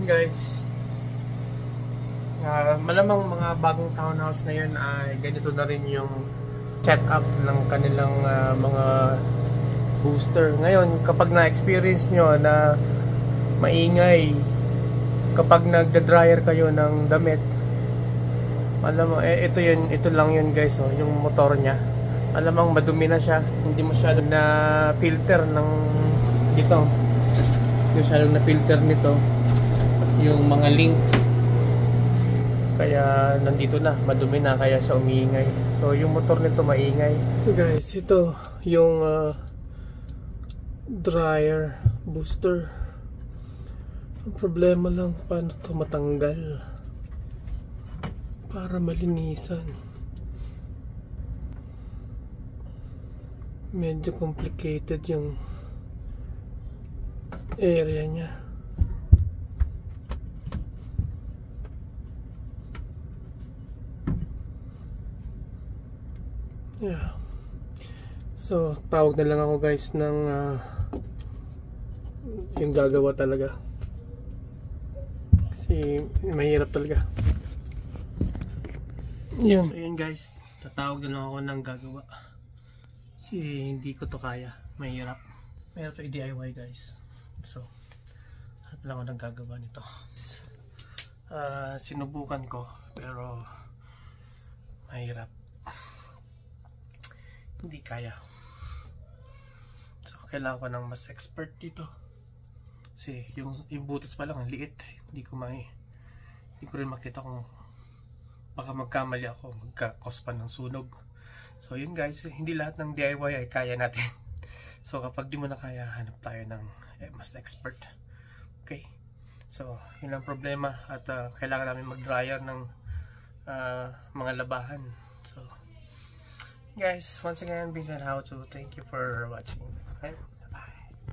Guys, malamang mga bagong townhouse ngayon ay ganito na rin yung setup ng kanilang mga booster. Ngayon, kapag na-experience nyo na maingay kapag nagda-dryer kayo ng damit, malamang ito lang yun guys, oh, yung motor niya. Malamang madumi na siya, hindi masyado na filter ng dito. Hindi masyadong na filter nito yung mga link, kaya nandito na, madumi na, kaya siya umiingay. So yung motor nito maingay. So guys, ito yung dryer booster. Ang problema lang, paano to matanggal para malinisan. Medyo complicated yung area niya. Yeah. So, tawag na lang ako guys ng yung gagawa talaga. Kasi mahirap talaga. Yun. Ayun guys, tatawag na lang ako ng gagawa. Kasi hindi ko to kaya. Mahirap. Mahirap to i-DIY guys. So, hanap lang ako ng gagawa nito. Sinubukan ko, pero mahirap. Hindi kaya. So, kailangan ko ng mas expert dito. Kasi yung butas pa lang, ang liit. Hindi ko rin makita kung baka magkamali ako, magka-cause pa ng sunog. So, yun guys, hindi lahat ng DIY ay kaya natin. So, kapag di mo na kaya, hanap tayo ng mas expert. Okay? So, yun ang problema. At kailangan namin mag-dryer ng mga labahan. So, guys, once again, Vincent How to, thank you for watching. Okay?